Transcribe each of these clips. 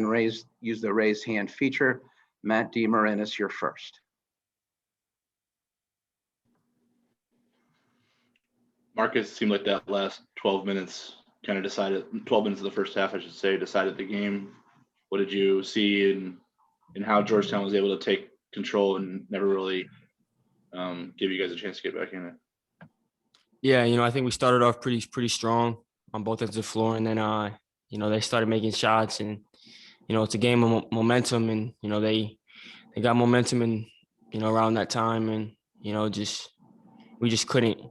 again, use the raised hand feature. Matt DeMarinis, you're first. Marcus, seemed like that last 12 minutes kind of decided, 12 minutes of the first half, I should say, decided the game. What did you see in how Georgetown was able to take control and never really give you guys a chance to get back in it? Yeah, I think we started off pretty strong on both ends of the floor, and then they started making shots, and it's a game of momentum, and they got momentum, and around that time, and we just couldn't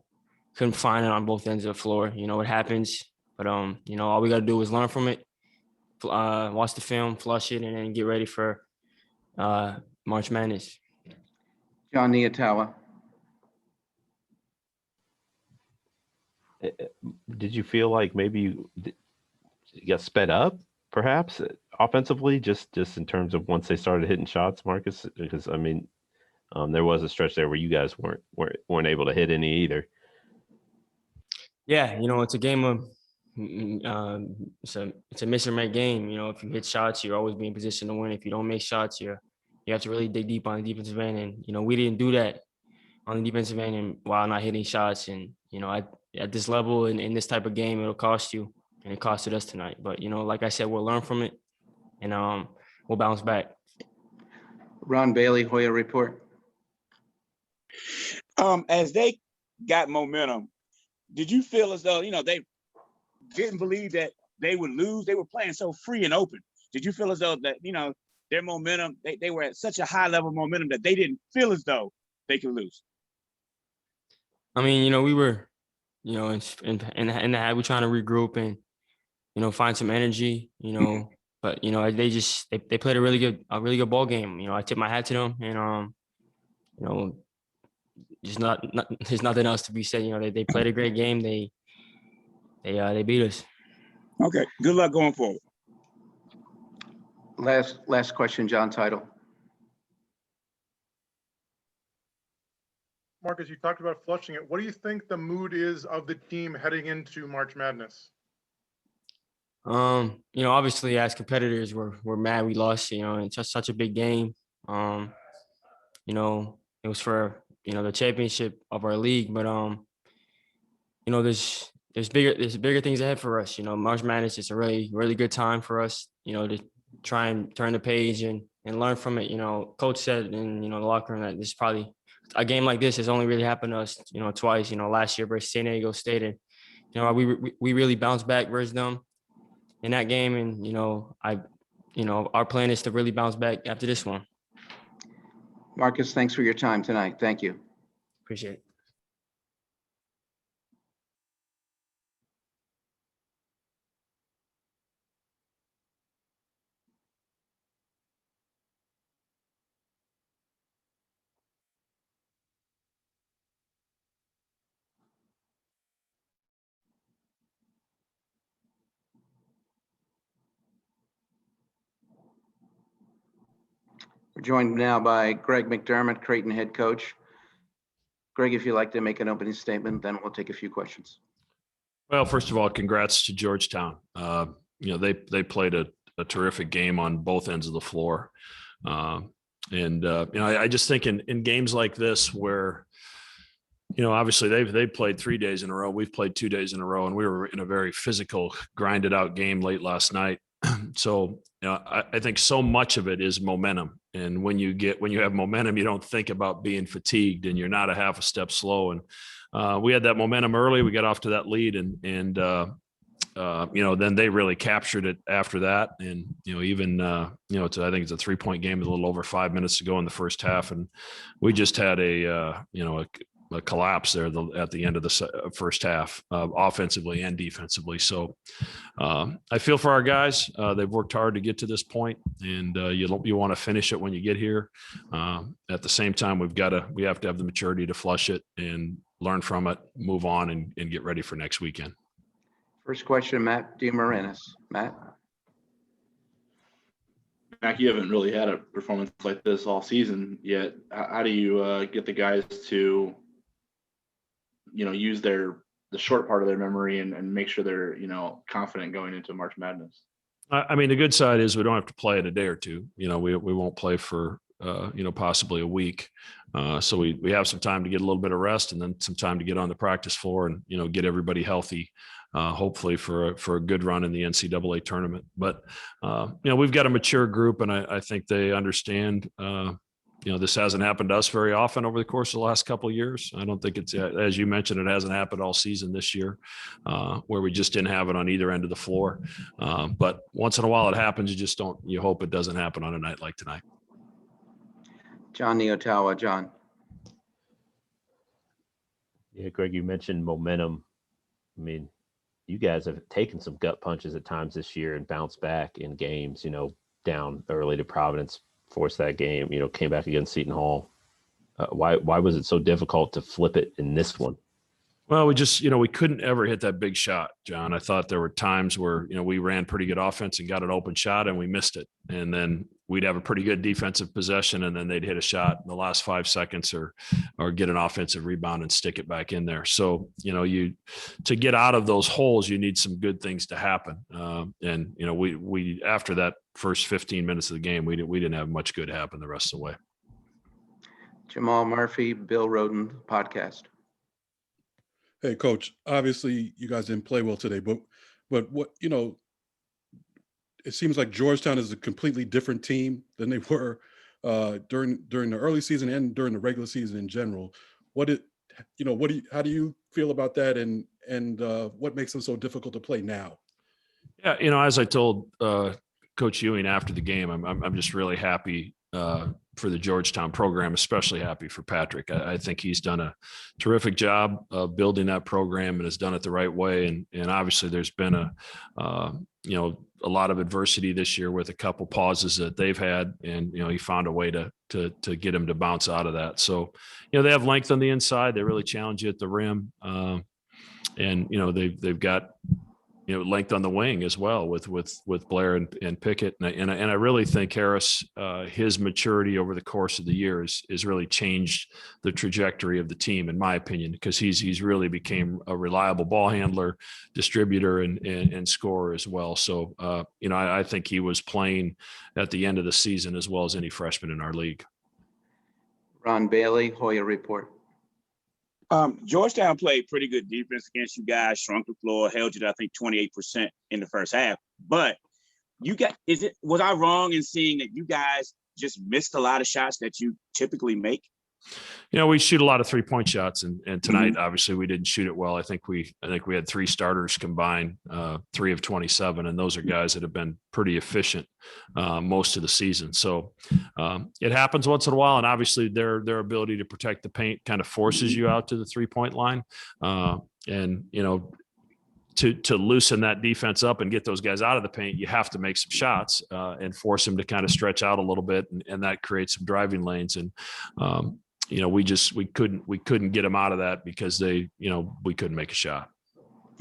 find it on both ends of the floor. It happens, but all we got to do is learn from it, watch the film, flush it, and then get ready for March Madness. John Niatawa. Did you feel like maybe you got sped up, perhaps offensively, just in terms of once they started hitting shots, Marcus? Because I mean, there was a stretch there where you guys weren't able to hit any either. Yeah, it's a game of it's a miss or make game. If you hit shots, you're always be in position to win. If you don't make shots, you have to really dig deep on the defensive end, and we didn't do that on the defensive end, and while not hitting shots, and at this level and in this type of game, it'll cost you, and it costed us tonight. But like I said, we'll learn from it, and we'll bounce back. Ron Bailey, Hoya Report. As they got momentum, did you feel as though they didn't believe that they would lose? They were playing so free and open. Did you feel as though that their momentum, they were at such a high level of momentum that they didn't feel as though they could lose? I mean, we were, in the we're trying to regroup and, find some energy, but, they played a really good ball game. I tip my hat to them, and, just there's nothing else to be said. They played a great game. They beat us. Okay. Good luck going forward. Last question, John Title. Marcus, you talked about flushing it. What do you think the mood is of the team heading into March Madness? Obviously as competitors, we're mad we lost, it's just such a big game. It was for, the championship of our league, but, there's bigger things ahead for us. March Madness is a really, really good time for us, to try and turn the page and learn from it. Coach said in, the locker room that this is probably a game like this has only really happened to us, twice, last year versus San Diego State. And, we really bounced back versus them in that game. And, our plan is to really bounce back after this one. Marcus, thanks for your time tonight. Thank you. Appreciate it. We're joined now by Greg McDermott, Creighton head coach. Greg, if you'd like to make an opening statement, then we'll take a few questions. Well, first of all, congrats to Georgetown. They played a terrific game on both ends of the floor. I just think in games like this where, obviously they've played 3 days in a row. We've played 2 days in a row, and we were in a very physical, grinded out game late last night. So, I think so much of it is momentum. And when you have momentum, you don't think about being fatigued, and you're not a half a step slow. And we had that momentum early. We got off to that lead, and then they really captured it after that. And, I think it's a 3-point game with a little over 5 minutes to go in the first half. And we just had a collapse there at the end of the first half, offensively and defensively. So I feel for our guys. They've worked hard to get to this point, and you want to finish it when you get here. At the same time, we have to have the maturity to flush it and learn from it, move on, and get ready for next weekend. First question, Matt DeMarinis. Matt. Mac, you haven't really had a performance like this all season yet. How do you get the guys to, use the short part of their memory and make sure they're, confident going into March Madness? I mean, the good side is we don't have to play in a day or two. You know, we won't play for, possibly a week. So we have some time to get a little bit of rest and then some time to get on the practice floor and, get everybody healthy, hopefully for a good run in the NCAA tournament. But, we've got a mature group and I think they understand, this hasn't happened to us very often over the course of the last couple of years. I don't think it's, as you mentioned, it hasn't happened all season this year, where we just didn't have it on either end of the floor. But once in a while it happens. You hope it doesn't happen on a night like tonight. John Neotawa. John. Yeah, Greg, you mentioned momentum. I mean, you guys have taken some gut punches at times this year and bounced back in games, down early to Providence, forced that game, came back against Seton Hall. Why was it so difficult to flip it in this one? Well, we just, we couldn't ever hit that big shot, John. I thought there were times where, we ran pretty good offense and got an open shot and we missed it. And then we'd have a pretty good defensive possession and then they'd hit a shot in the last 5 seconds or get an offensive rebound and stick it back in there. So, to get out of those holes, you need some good things to happen. And we after that first 15 minutes of the game, we didn't have much good happen the rest of the way. Jamal Murphy, Bill Roden podcast. Hey, Coach, obviously you guys didn't play well today, but what, it seems like Georgetown is a completely different team than they were during the early season and during the regular season in general. How do you feel about that and what makes them so difficult to play now? Yeah, as I told Coach Ewing after the game, I'm just really happy for the Georgetown program, especially happy for Patrick. I think he's done a terrific job of building that program and has done it the right way. And obviously there's been a lot of adversity this year with a couple pauses that they've had. And, he found a way to get him to bounce out of that. So, they have length on the inside. They really challenge you at the rim. And, they've got, length on the wing as well with Blair and Pickett. And I really think Harris, his maturity over the course of the years has really changed the trajectory of the team, in my opinion, because he's really became a reliable ball handler, distributor, and scorer as well. So, I think he was playing at the end of the season as well as any freshman in our league. Ron Bailey, Hoya Report. Georgetown played pretty good defense against you guys, shrunk the floor, held you to, I think, 28% in the first half. But was I wrong in seeing that you guys just missed a lot of shots that you typically make? We shoot a lot of 3-point shots, and tonight, obviously, we didn't shoot it well. I think we had 3 starters combined, 3 of 27, and those are guys that have been pretty efficient most of the season. So it happens once in a while, and obviously their ability to protect the paint kind of forces you out to the 3-point line, to loosen that defense up and get those guys out of the paint, you have to make some shots and force them to kind of stretch out a little bit, and that creates some driving lanes. And we couldn't get them out of that because we couldn't make a shot.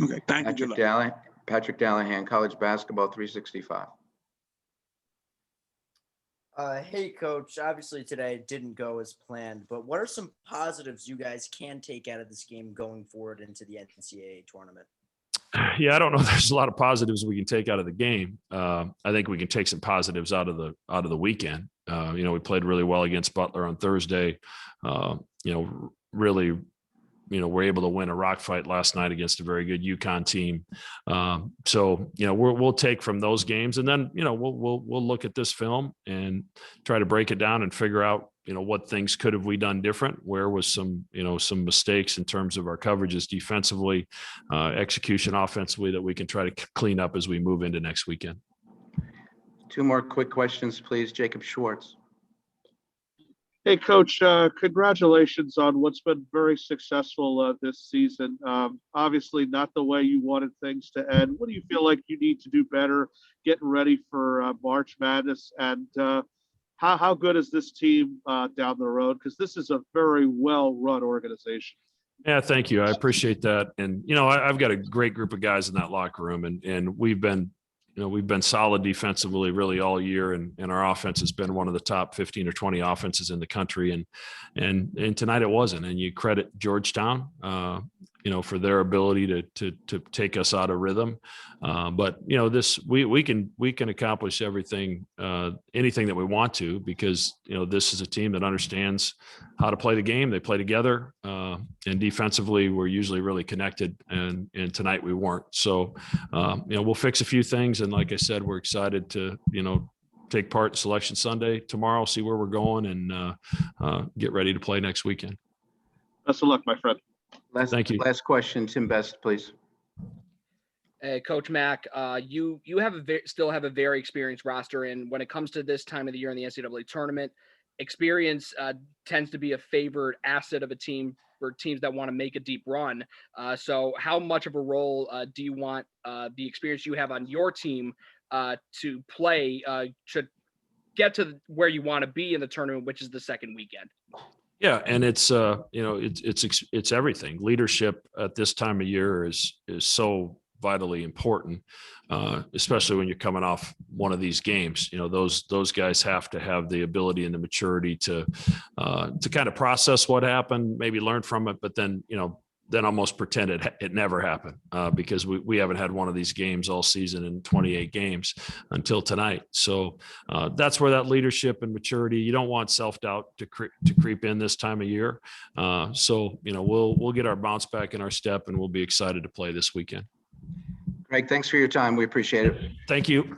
Okay, thank you. Patrick Dallahan, College Basketball 365. Hey, Coach. Obviously today it didn't go as planned, but what are some positives you guys can take out of this game going forward into the NCAA tournament? Yeah, I don't know. There's a lot of positives we can take out of the game. I think we can take some positives out of the weekend. We played really well against Butler on Thursday. Really, we're able to win a rock fight last night against a very good UConn team. So, we'll take from those games, and then, we'll look at this film and try to break it down and figure out, what things could have we done different? Where was some mistakes in terms of our coverages defensively, execution offensively that we can try to clean up as we move into next weekend. 2 more quick questions, please. Jacob Schwartz. Hey, Coach, congratulations on what's been very successful this season. Obviously not the way you wanted things to end. What do you feel like you need to do better getting ready for March Madness? And how good is this team down the road? Because this is a very well-run organization. Yeah, thank you. I appreciate that. And, I've got a great group of guys in that locker room, and we've been solid defensively really all year, and our offense has been one of the top 15 or 20 offenses in the country. And tonight it wasn't. And you credit Georgetown. for their ability to take us out of rhythm. But we can accomplish everything, anything that we want to, because this is a team that understands how to play the game. They play together, and defensively we're usually really connected. And tonight we weren't. So we'll fix a few things. And like I said, we're excited to take part in Selection Sunday tomorrow, see where we're going, and get ready to play next weekend. Best of luck, my friend. Thank you. Last question, Tim Best, please. Hey, Coach Mack, you have still have a very experienced roster, and when it comes to this time of the year in the NCAA tournament, experience tends to be a favored asset of a team for teams that want to make a deep run. So how much of a role do you want the experience you have on your team to play to get to where you want to be in the tournament, which is the second weekend? Yeah, and it's it's everything. Leadership at this time of year is so vitally important, especially when you're coming off one of these games. Those guys have to have the ability and the maturity to kind of process what happened, maybe learn from it, but then almost pretend it never happened, because we haven't had one of these games all season in 28 games until tonight. So that's where that leadership and maturity, you don't want self-doubt to creep in this time of year. So we'll get our bounce back in our step, and we'll be excited to play this weekend. Greg, thanks for your time. We appreciate it. Thank you.